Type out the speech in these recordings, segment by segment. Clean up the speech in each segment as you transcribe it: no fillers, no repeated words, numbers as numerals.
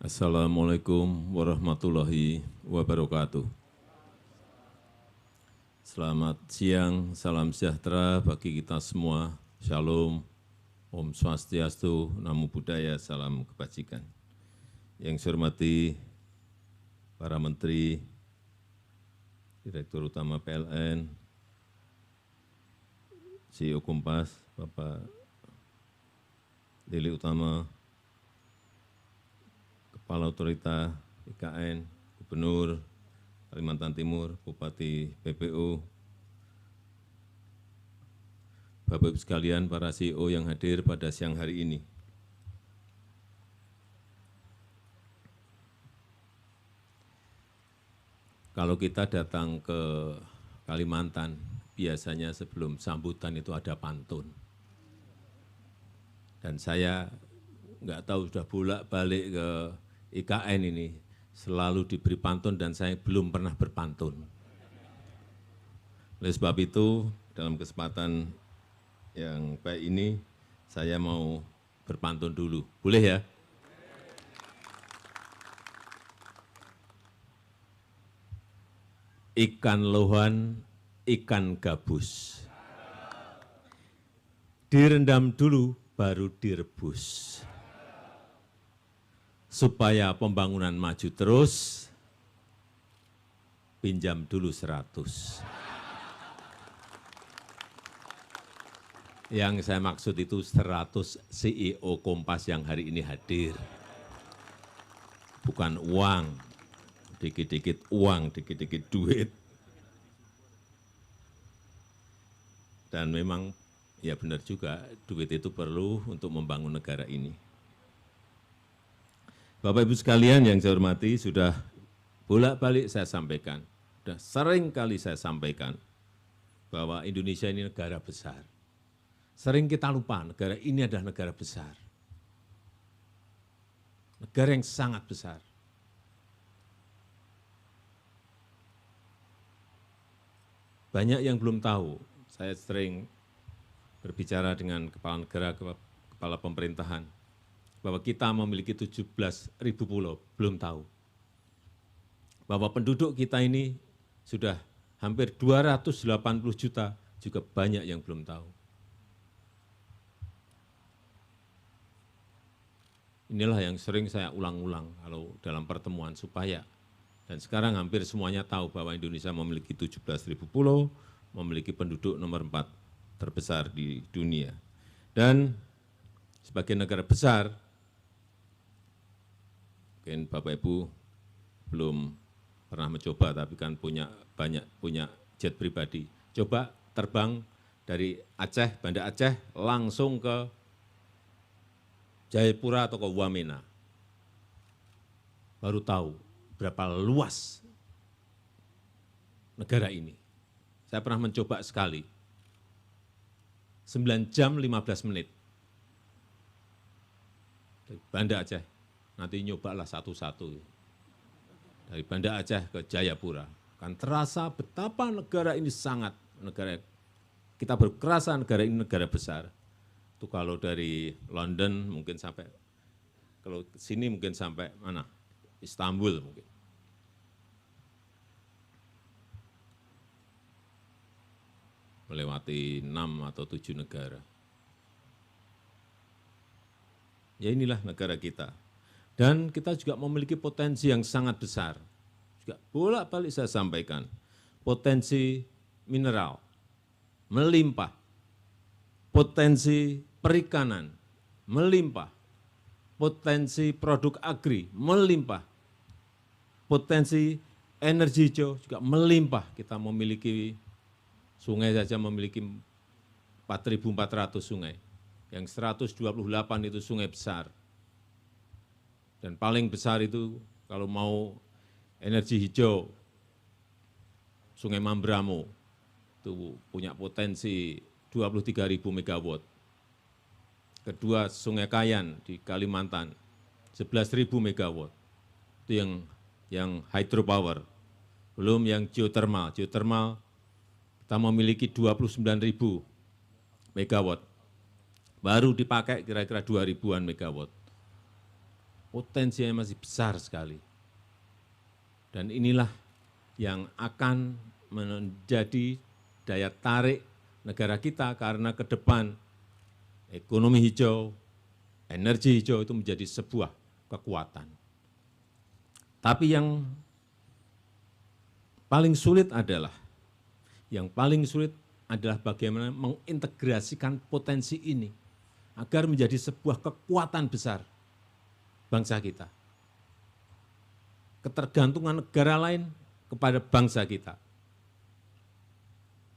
Assalamualaikum warahmatullahi wabarakatuh. Selamat siang, salam sejahtera bagi kita semua. Shalom, Om Swastiastu, Namo Buddhaya, salam kebajikan. Yang saya hormati para Menteri, Direktur Utama PLN, CEO Kompas, Bapak Lili Utama, Kepala Otorita IKN, Gubernur Kalimantan Timur, Bupati PPU, Bapak Ibu sekalian, para CEO yang hadir pada siang hari ini. Kalau kita datang ke Kalimantan, biasanya sebelum sambutan itu ada pantun. Dan saya nggak tahu sudah bolak-balik ke IKN ini, selalu diberi pantun dan saya belum pernah berpantun. Oleh sebab itu, dalam kesempatan yang baik ini, saya mau berpantun dulu. Boleh ya? Ikan lohan, ikan gabus. Direndam dulu, baru direbus. Supaya pembangunan maju terus, pinjam dulu 100. Yang saya maksud itu 100 CEO Kompas yang hari ini hadir. Bukan uang, dikit-dikit uang, dikit-dikit duit. Dan memang ya benar juga, duit itu perlu untuk membangun negara ini. Bapak Ibu sekalian yang saya hormati, sudah bolak-balik saya sampaikan, sudah sering kali saya sampaikan bahwa Indonesia ini negara besar. Sering kita lupa negara ini adalah negara besar. Negara yang sangat besar. Banyak yang belum tahu, saya sering berbicara dengan kepala negara, kepala pemerintahan, bahwa kita memiliki 17.000 pulau, belum tahu. Bahwa penduduk kita ini sudah hampir 280 juta, juga banyak yang belum tahu. Inilah yang sering saya ulang-ulang kalau dalam pertemuan supaya, dan sekarang hampir semuanya tahu bahwa Indonesia memiliki 17.000 pulau, memiliki penduduk nomor 4 terbesar di dunia. Dan sebagai negara besar, mungkin Bapak Ibu belum pernah mencoba, tapi kan punya jet pribadi. Coba terbang dari Aceh, Banda Aceh, langsung ke Jayapura atau ke Wamena. Baru tahu berapa luas negara ini. Saya pernah mencoba sekali, 9 jam 15 menit. Dari Banda Aceh, nanti nyobalah satu-satu. Dari Banda Aceh ke Jayapura. Kan terasa betapa negara ini sangat, kita berkerasa negara ini negara besar. Itu kalau dari London mungkin sampai, kalau ke sini mungkin sampai mana? Istanbul mungkin. Melewati 6 atau 7 negara. Ya inilah negara kita. Dan kita juga memiliki potensi yang sangat besar. Juga bolak-balik saya sampaikan, potensi mineral melimpah, potensi perikanan melimpah, potensi produk agri melimpah, potensi energi hijau juga melimpah. Kita memiliki sungai saja memiliki 4.400 sungai, yang 128 itu sungai besar. Dan paling besar itu kalau mau energi hijau, Sungai Mambramo, itu punya potensi 23.000 megawatt. Kedua, Sungai Kayan di Kalimantan, 11.000 megawatt. Itu yang hydropower. Belum yang geothermal. Geothermal kita memiliki 29.000 megawatt. Baru dipakai kira-kira 2.000-an megawatt. Potensinya masih besar sekali. Dan inilah yang akan menjadi daya tarik negara kita karena ke depan ekonomi hijau, energi hijau itu menjadi sebuah kekuatan. Tapi yang paling sulit adalah bagaimana mengintegrasikan potensi ini agar menjadi sebuah kekuatan besar bangsa kita. Ketergantungan negara lain kepada bangsa kita.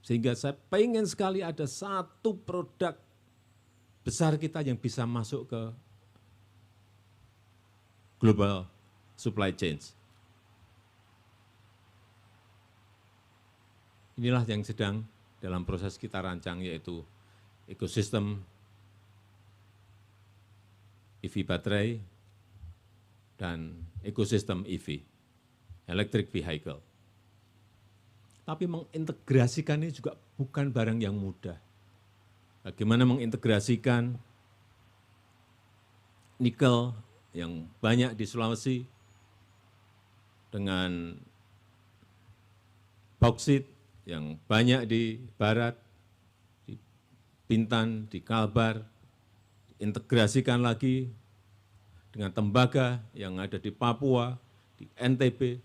Sehingga saya pengen sekali ada satu produk besar kita yang bisa masuk ke global supply chain. Inilah yang sedang dalam proses kita rancang, yaitu ekosistem EV baterai dan ekosistem EV, electric vehicle. Tapi mengintegrasikan ini juga bukan barang yang mudah. Bagaimana mengintegrasikan nikel yang banyak di Sulawesi dengan bauksit yang banyak di barat, di Bintan, di Kalbar, integrasikan lagi dengan tembaga yang ada di Papua, di NTB.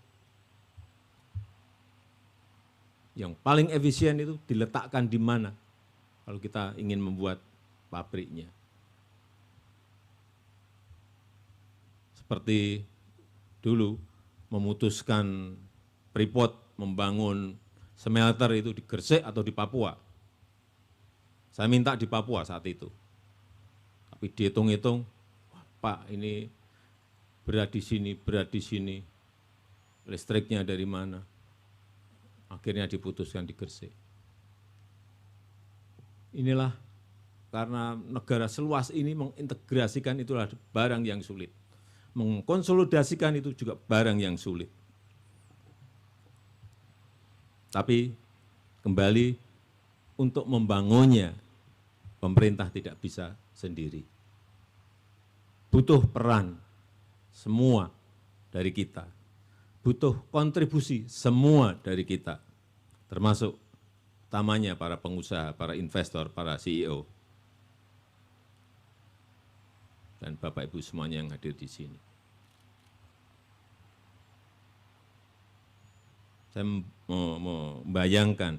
Yang paling efisien itu diletakkan di mana kalau kita ingin membuat pabriknya. Seperti dulu memutuskan Freeport membangun smelter itu di Gresik atau di Papua. Saya minta di Papua saat itu. Tapi dihitung-hitung, Pak ini berat di sini, listriknya dari mana. Akhirnya diputuskan di Gresik. Inilah karena negara seluas ini mengintegrasikan itulah barang yang sulit. Mengkonsolidasikan itu juga barang yang sulit. Tapi kembali untuk membangunnya, pemerintah tidak bisa sendiri. Butuh peran semua dari kita. Butuh kontribusi semua dari kita. Termasuk utamanya para pengusaha, para investor, para CEO. Dan Bapak Ibu semuanya yang hadir di sini. Saya membayangkan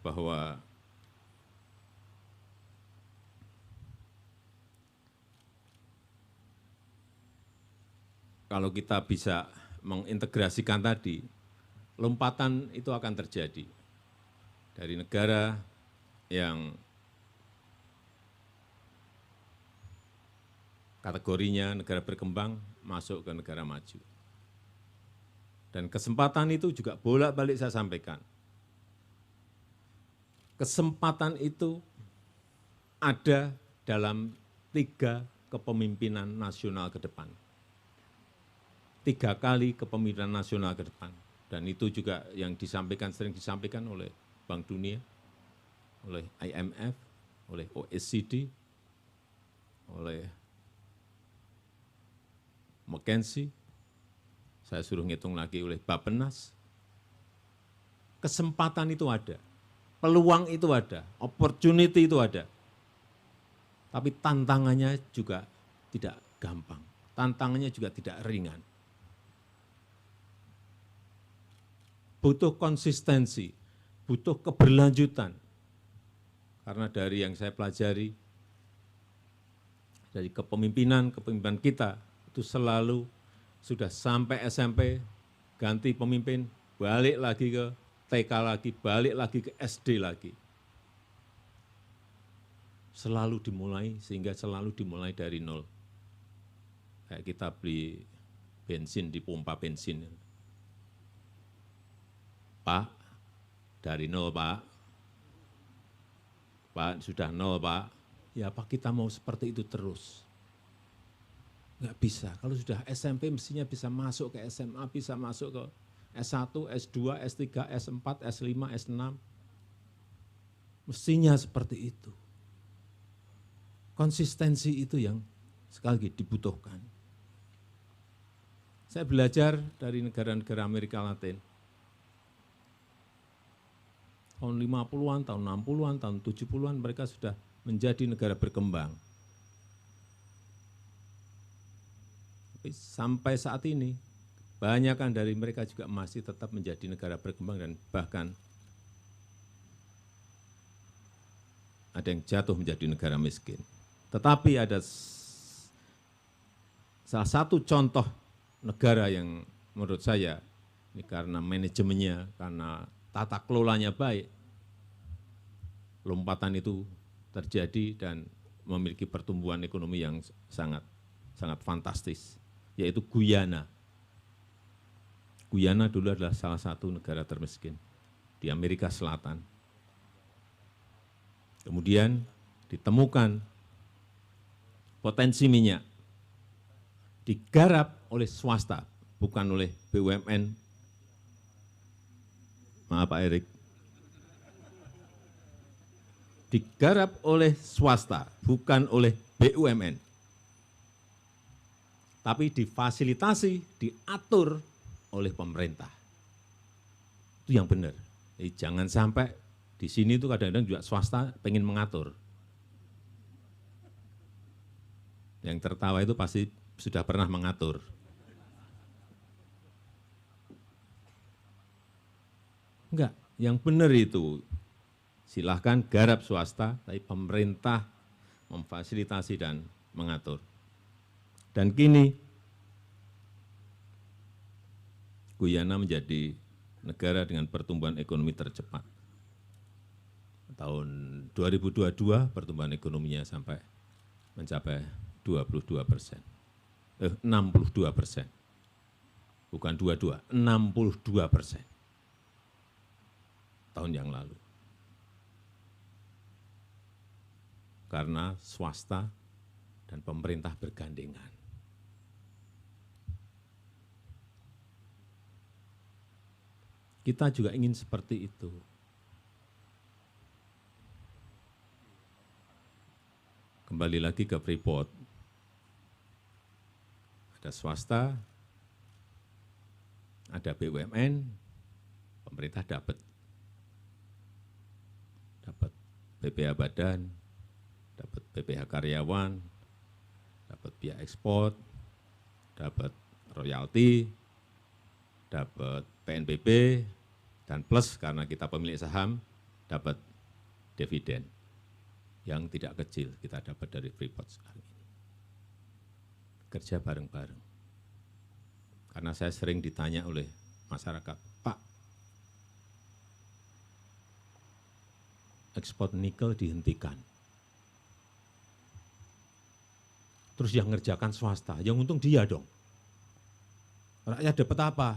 bahwa kalau kita bisa mengintegrasikan tadi, lompatan itu akan terjadi dari negara yang kategorinya negara berkembang masuk ke negara maju. Dan kesempatan itu juga bolak-balik saya sampaikan. Kesempatan itu ada dalam 3 kepemimpinan nasional ke depan. 3 kali kepemimpinan nasional ke depan. Dan itu juga yang disampaikan, sering disampaikan oleh Bank Dunia, oleh IMF, oleh OECD, oleh McKinsey, saya suruh ngitung lagi oleh Bappenas. Kesempatan itu ada, peluang itu ada, opportunity itu ada. Tapi tantangannya juga tidak gampang, tantangannya juga tidak ringan. Butuh konsistensi, butuh keberlanjutan. Karena dari yang saya pelajari, dari kepemimpinan kita, itu selalu sudah sampai SMP, ganti pemimpin, balik lagi ke TK lagi, balik lagi ke SD lagi. Selalu dimulai, sehingga selalu dimulai dari nol. Kayak kita beli bensin di pompa bensin. Pak, dari nol Pak. Pak, sudah nol Pak. Ya apa kita mau seperti itu terus? Enggak bisa. Kalau sudah SMP mestinya bisa masuk ke SMA, bisa masuk ke S1, S2, S3, S4, S5, S6. Mestinya seperti itu. Konsistensi itu yang sekali lagi dibutuhkan. Saya belajar dari negara-negara Amerika Latin. Tahun 50-an, tahun 60-an, tahun 70-an mereka sudah menjadi negara berkembang. Tapi sampai saat ini, kebanyakan dari mereka juga masih tetap menjadi negara berkembang dan bahkan ada yang jatuh menjadi negara miskin. Tetapi ada salah satu contoh negara yang menurut saya, ini karena manajemennya, karena tata kelolanya baik, lompatan itu terjadi dan memiliki pertumbuhan ekonomi yang sangat fantastis, yaitu Guyana. Guyana dulu adalah salah satu negara termiskin di Amerika Selatan. Kemudian ditemukan potensi minyak, digarap oleh swasta, bukan oleh BUMN. Maaf Pak Erik. Digarap oleh swasta, bukan oleh BUMN. Tapi difasilitasi, diatur oleh pemerintah. Itu yang benar. Jadi jangan sampai di sini itu kadang-kadang juga swasta pengen mengatur. Yang tertawa itu pasti sudah pernah mengatur. Enggak, yang benar itu silahkan garap swasta, tapi pemerintah memfasilitasi dan mengatur. Dan kini Guyana menjadi negara dengan pertumbuhan ekonomi tercepat. Tahun 2022 pertumbuhan ekonominya sampai mencapai 62%. 62%. Bukan 22, 62% tahun yang lalu. Karena swasta dan pemerintah bergandengan. Kita juga ingin seperti itu. Kembali lagi ke Freeport. Ada swasta, ada BUMN, pemerintah dapat BPH badan, dapat BPH karyawan, dapat biaya ekspor, dapat royalti, dapat PNBP, dan plus karena kita pemilik saham, dapat dividen yang tidak kecil kita dapat dari Freeport sekarang ini. Kerja bareng-bareng. Karena saya sering ditanya oleh masyarakat, Pak, ekspor nikel dihentikan. Terus yang ngerjakan swasta, yang untung dia dong. Rakyat dapat apa?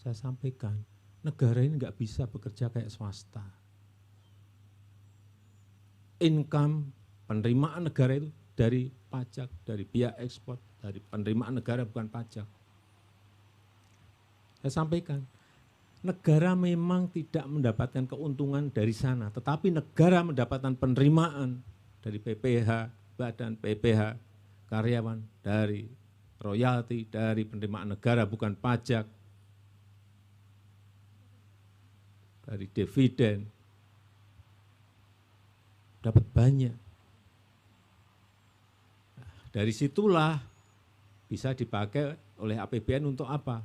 Saya sampaikan, negara ini nggak bisa bekerja kayak swasta. Income, penerimaan negara itu dari pajak, dari biaya ekspor, dari penerimaan negara bukan pajak. Saya sampaikan, negara memang tidak mendapatkan keuntungan dari sana, tetapi negara mendapatkan penerimaan dari PPH, badan PPH, karyawan, dari royalti, dari penerimaan negara bukan pajak, dari dividen, dapat banyak. Nah, dari situlah bisa dipakai oleh APBN untuk apa?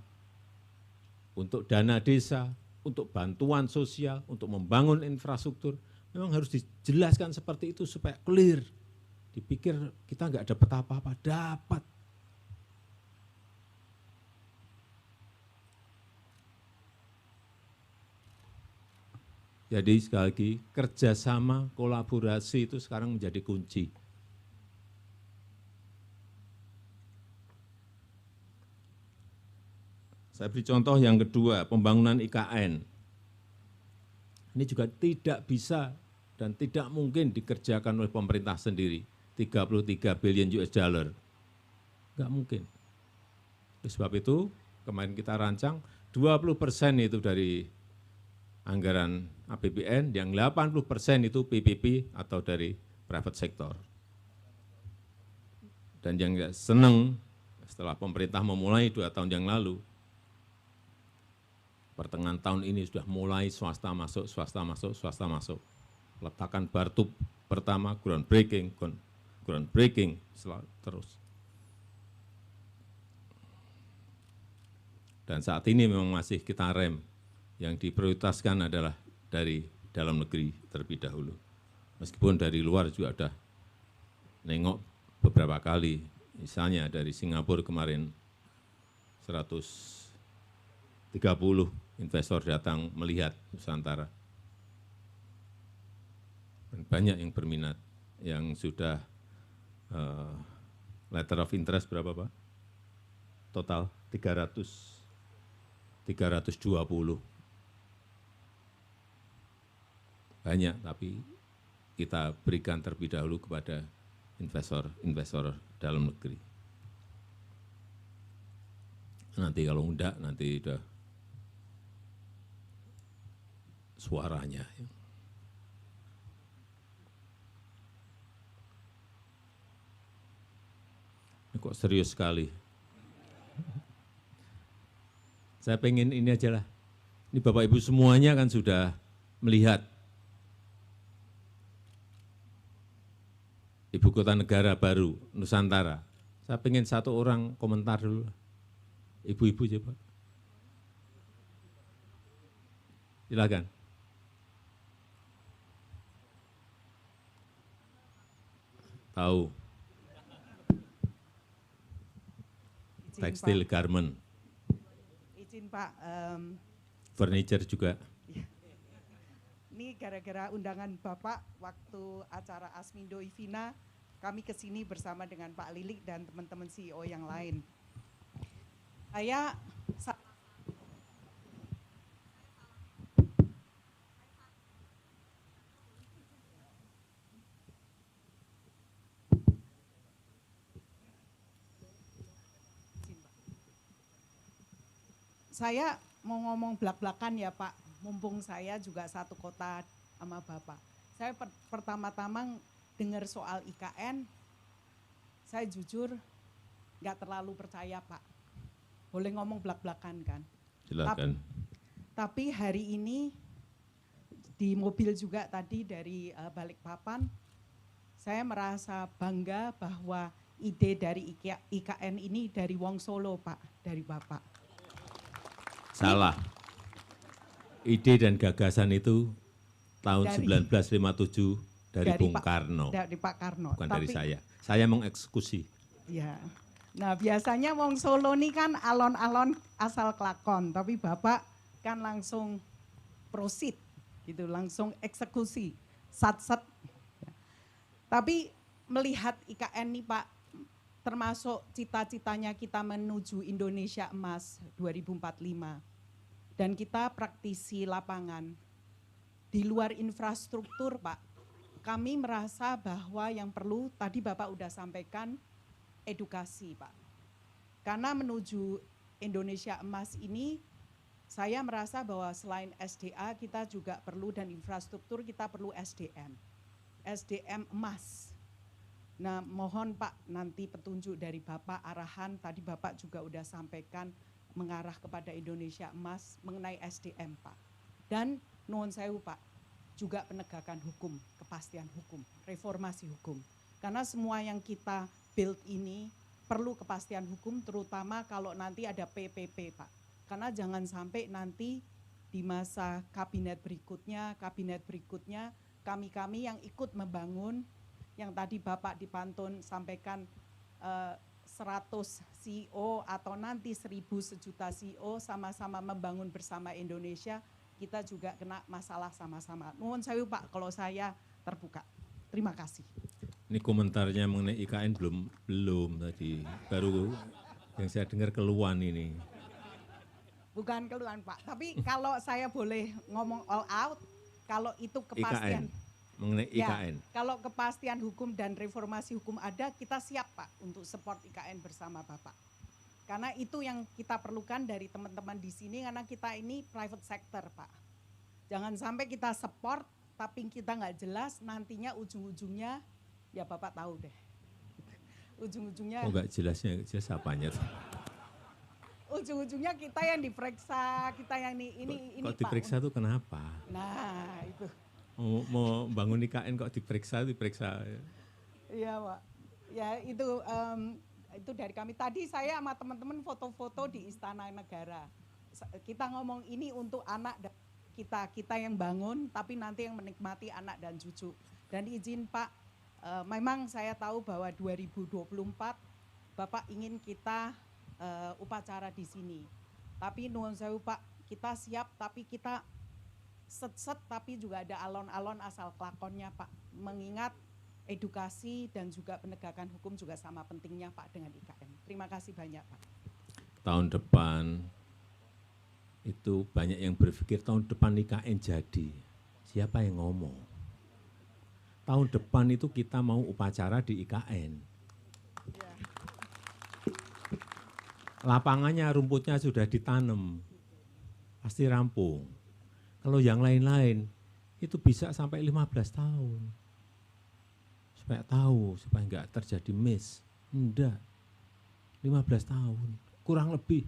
Untuk dana desa, untuk bantuan sosial, untuk membangun infrastruktur. Memang harus dijelaskan seperti itu supaya clear. Dipikir kita nggak dapat apa-apa, dapat. Jadi sekali lagi, kerjasama, kolaborasi itu sekarang menjadi kunci. Saya beri contoh yang kedua, pembangunan IKN. Ini juga tidak bisa dan tidak mungkin dikerjakan oleh pemerintah sendiri. 33 billion US dollar. Enggak mungkin. Oleh sebab itu, kemarin kita rancang 20% itu dari anggaran APBN, yang 80% itu PPP atau dari private sector. Dan yang senang setelah pemerintah memulai 2 tahun yang lalu, pertengahan tahun ini sudah mulai swasta masuk, swasta masuk, swasta masuk. Letakkan batu pertama, groundbreaking, terus. Dan saat ini memang masih kita rem, yang diprioritaskan adalah dari dalam negeri terlebih dahulu. Meskipun dari luar juga ada nengok beberapa kali, misalnya dari Singapura kemarin 130 investor datang melihat Nusantara. Dan banyak yang berminat, yang sudah letter of interest berapa Pak? Total 320. Banyak, tapi kita berikan terlebih dahulu kepada investor dalam negeri. Nanti kalau enggak, nanti udah suaranya. Ini kok serius sekali. Saya pengen ini aja lah. Ini Bapak Ibu semuanya kan sudah melihat Ibu Kota Negara baru, Nusantara. Saya pengen satu orang komentar dulu. Ibu-ibu coba. Silakan. Tahu. Tekstil, garment. Izin Pak. Furniture juga. Ini gara-gara undangan Bapak waktu acara Asmindo Ivina, kami ke sini bersama dengan Pak Lilik dan teman-teman CEO yang lain. Saya mau ngomong belak-belakan ya Pak, mumpung saya juga satu kota sama Bapak. Saya pertama-tama dengar soal IKN, saya jujur nggak terlalu percaya Pak. Boleh ngomong belak-belakan kan? Silakan. Tapi hari ini di mobil juga tadi dari Balikpapan, saya merasa bangga bahwa ide dari IKN ini dari Wong Solo Pak, dari Bapak. Salah. Ide dan gagasan itu tahun 1957 dari Bung Karno. Dari Pak Karno. Bukan dari saya. Saya mengeksekusi. Ya. Nah biasanya Wong Solo ini kan alon-alon asal kelakon. Tapi Bapak kan langsung proceed, gitu, langsung eksekusi. Sat-sat. Tapi melihat IKN nih Pak, termasuk cita-citanya kita menuju Indonesia Emas 2045. Dan kita praktisi lapangan. Di luar infrastruktur Pak, kami merasa bahwa yang perlu, tadi Bapak udah sampaikan, edukasi Pak. Karena menuju Indonesia Emas ini, saya merasa bahwa selain SDA kita juga perlu dan infrastruktur kita perlu SDM. SDM emas. Nah mohon Pak nanti petunjuk dari Bapak, arahan tadi Bapak juga udah sampaikan mengarah kepada Indonesia Emas mengenai SDM Pak. Dan nuwun sewu Pak, juga penegakan hukum, kepastian hukum, reformasi hukum. Karena semua yang kita build ini perlu kepastian hukum terutama kalau nanti ada PPP Pak. Karena jangan sampai nanti di masa kabinet berikutnya kami-kami yang ikut membangun yang tadi Bapak di Pantun sampaikan 100 CEO atau nanti 1000 sejuta CEO sama-sama membangun bersama Indonesia, kita juga kena masalah sama-sama. Nuwun sewu Pak kalau saya terbuka. Terima kasih. Ini komentarnya mengenai IKN belum tadi, baru yang saya dengar keluhan ini. Bukan keluhan Pak, tapi kalau saya boleh ngomong all out, kalau itu kepastian. IKN. Mengenai IKN. Ya, kalau kepastian hukum dan reformasi hukum ada, kita siap Pak untuk support IKN bersama Bapak. Karena itu yang kita perlukan dari teman-teman di sini, karena kita ini private sector Pak. Jangan sampai kita support, tapi kita nggak jelas nantinya ujung-ujungnya, ya Bapak tahu deh. ujung-ujungnya Oh enggak jelasnya, jelas apanya tuh? ujung-ujungnya kita yang diperiksa, kita yang ini Kok Pak. diperiksa tuh kenapa? Nah, itu. Mau bangun IKN kok diperiksa? Iya, Pak. Ya, itu dari kami. Tadi saya sama teman-teman foto-foto di Istana Negara. Kita ngomong ini untuk anak kita yang bangun, tapi nanti yang menikmati anak dan cucu. Dan izin Pak, memang saya tahu bahwa 2024 Bapak ingin kita upacara di sini. Tapi nuwun sewu Pak, kita siap tapi kita set tapi juga ada alon-alon asal kelakonnya Pak. Mengingat edukasi dan juga penegakan hukum juga sama pentingnya Pak dengan IKN. Terima kasih banyak Pak. Tahun depan itu banyak yang berpikir tahun depan IKN jadi. Siapa yang ngomong? Tahun depan itu kita mau upacara di IKN. Ya. Lapangannya, rumputnya sudah ditanam, pasti rampung. Kalau yang lain-lain, itu bisa sampai 15 tahun. Supaya tahu, supaya enggak terjadi miss. Enggak, 15 tahun, kurang lebih.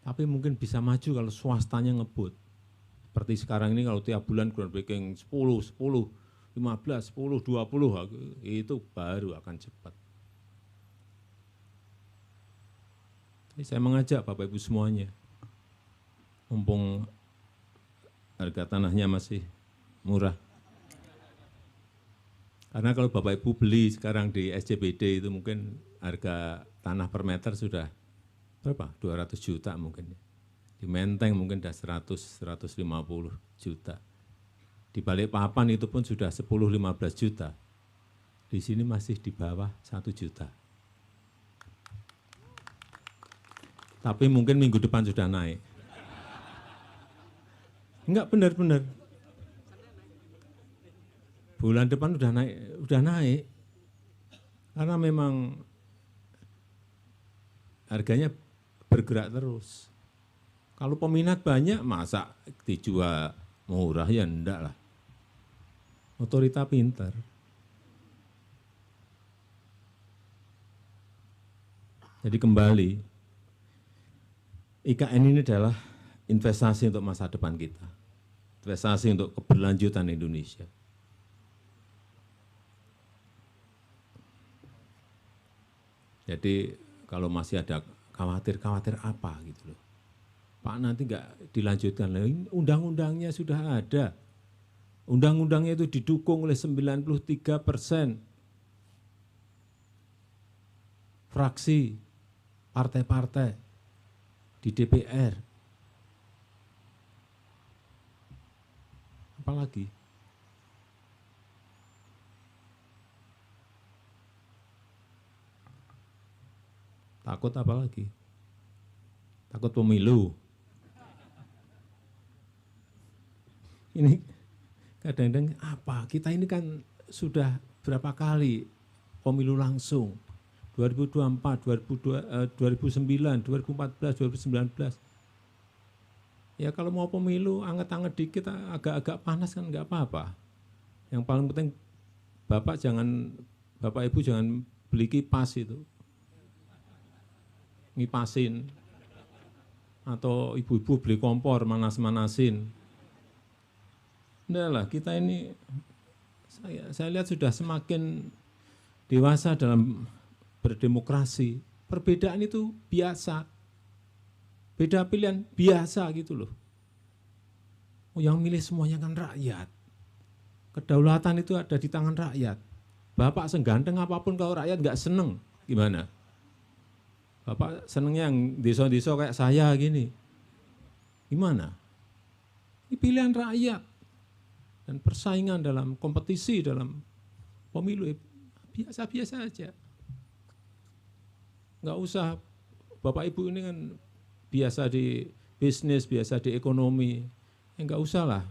Tapi mungkin bisa maju kalau swastanya ngebut. Seperti sekarang ini kalau tiap bulan groundbreaking 10, 15, 10, 20, itu baru akan cepat. Jadi saya mengajak Bapak Ibu semuanya, mumpung harga tanahnya masih murah. Karena kalau Bapak Ibu beli sekarang di SCBD itu mungkin harga tanah per meter sudah berapa? 200 juta mungkin. Di Menteng mungkin sudah 100, 150 juta. Di Balikpapan itu pun sudah 10-15 juta. Di sini masih di bawah 1 juta. Tapi mungkin minggu depan sudah naik. Enggak, benar-benar. Bulan depan udah naik. Karena memang harganya bergerak terus. Kalau peminat banyak, masa dijual murah? Ya enggak lah. Otorita pintar. Jadi kembali, IKN ini adalah investasi untuk masa depan kita. Investasi untuk keberlanjutan Indonesia. Jadi kalau masih ada khawatir apa gitu loh. Pak nanti enggak dilanjutkan, undang-undangnya sudah ada. Undang-undangnya itu didukung oleh 93% fraksi partai-partai di DPR. Apalagi? Takut apa lagi? Takut pemilu. Ini kadang-kadang apa? Kita ini kan sudah berapa kali pemilu langsung. 2024, 2009, 2014, 2019. Ya kalau mau pemilu anget-anget dikit, agak-agak panas kan enggak apa-apa. Yang paling penting Bapak Ibu jangan beli kipas itu. Ngipasin. Atau ibu-ibu beli kompor, manas-manasin. Enggak lah, kita ini, saya lihat sudah semakin dewasa dalam berdemokrasi. Perbedaan itu biasa. Beda pilihan biasa gitu loh. Oh, yang milih semuanya kan rakyat. Kedaulatan itu ada di tangan rakyat. Bapak seganteng apapun kalau rakyat nggak seneng, gimana? Bapak senengnya yang desa-desa kayak saya gini. Gimana? Ini pilihan rakyat. Dan persaingan dalam kompetisi dalam pemilu biasa-biasa aja. Nggak usah, Bapak Ibu ini kan biasa di bisnis, biasa di ekonomi. Ya nggak usah lah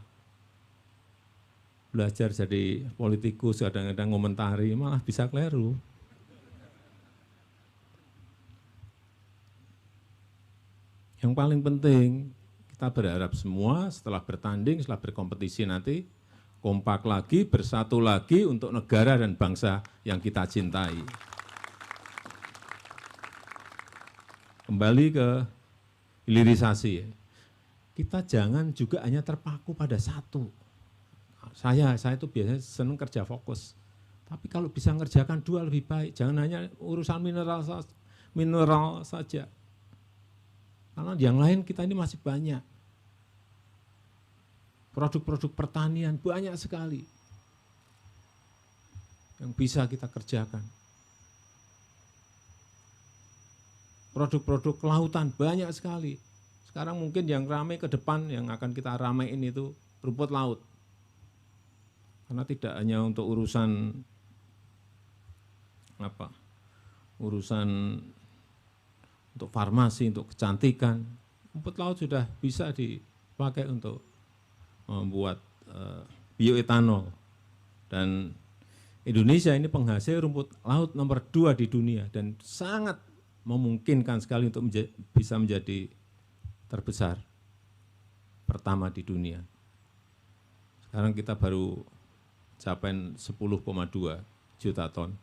belajar jadi politikus, kadang-kadang ngomentari, malah bisa keliru. Yang paling penting, kita berharap semua setelah bertanding, setelah berkompetisi nanti, kompak lagi, bersatu lagi untuk negara dan bangsa yang kita cintai. kembali ke hilirisasi ya. Kita jangan juga hanya terpaku pada satu. Saya itu biasanya senang kerja fokus. Tapi kalau bisa ngerjakan dua lebih baik. Jangan hanya urusan mineral saja. Karena yang lain kita ini masih banyak. Produk-produk pertanian banyak sekali yang bisa kita kerjakan. Produk-produk kelautan banyak sekali. Sekarang mungkin yang ramai ke depan, yang akan kita ramein itu rumput laut. Karena tidak hanya untuk urusan untuk farmasi, untuk kecantikan. Rumput laut sudah bisa dipakai untuk membuat bioetanol. Dan Indonesia ini penghasil rumput laut nomor 2 di dunia dan sangat memungkinkan sekali untuk bisa menjadi terbesar pertama di dunia. Sekarang kita baru capai 10,2 juta ton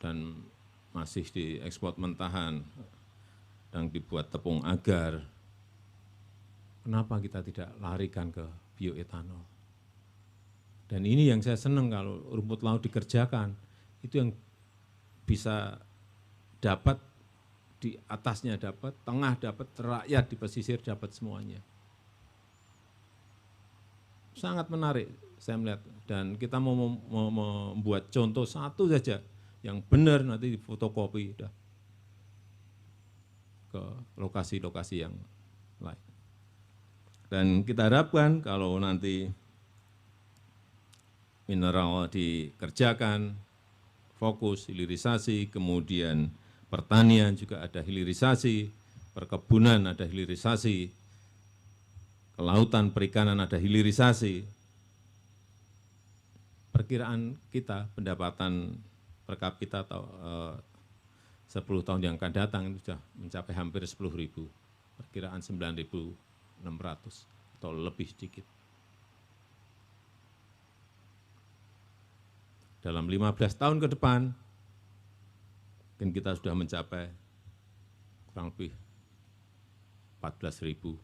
dan masih diekspor mentahan dan dibuat tepung agar. Kenapa kita tidak larikan ke bioetanol? Dan ini yang saya senang kalau rumput laut dikerjakan, itu yang bisa dapat di atasnya dapat, tengah dapat, rakyat di pesisir dapat semuanya. Sangat menarik saya melihat, dan kita mau membuat contoh satu saja yang benar nanti difotokopi udah ke lokasi-lokasi yang lain. Dan kita harapkan kalau nanti mineral dikerjakan, fokus, hilirisasi, kemudian pertanian juga ada hilirisasi, perkebunan ada hilirisasi, kelautan perikanan ada hilirisasi. Perkiraan kita pendapatan per kapita 10 tahun yang akan datang itu sudah mencapai hampir 10.000, perkiraan 9.600 atau lebih sedikit. Dalam 15 tahun ke depan, mungkin kita sudah mencapai kurang lebih 14.000,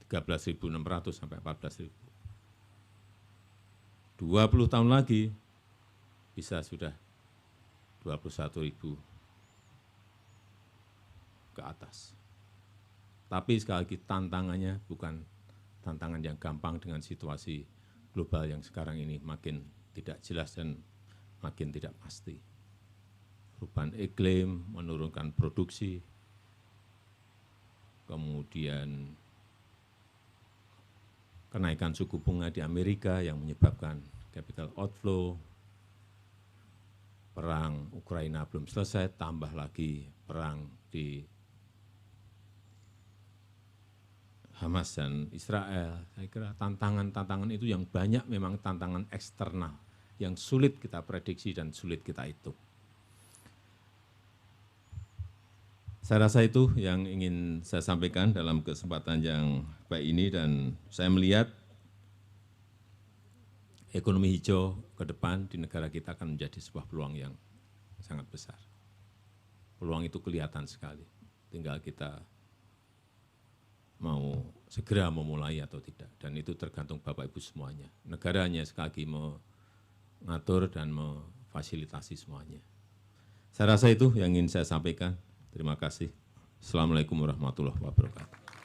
13.600 sampai 14.000. 20 tahun lagi bisa sudah 21.000 ke atas. Tapi sekali lagi tantangannya bukan tantangan yang gampang dengan situasi global yang sekarang ini makin tidak jelas dan makin tidak pasti. Perubahan iklim, menurunkan produksi, kemudian kenaikan suku bunga di Amerika yang menyebabkan capital outflow, perang Ukraina belum selesai, tambah lagi perang di Hamas dan Israel. Saya kira tantangan-tantangan itu yang banyak memang tantangan eksternal yang sulit kita prediksi dan sulit kita hitung. Saya rasa itu yang ingin saya sampaikan dalam kesempatan yang baik ini, dan saya melihat ekonomi hijau ke depan di negara kita akan menjadi sebuah peluang yang sangat besar. Peluang itu kelihatan sekali, tinggal kita mau segera memulai atau tidak, dan itu tergantung Bapak Ibu semuanya. Negaranya sekali lagi mengatur dan memfasilitasi semuanya. Saya rasa itu yang ingin saya sampaikan. Terima kasih. Assalamualaikum warahmatullahi wabarakatuh.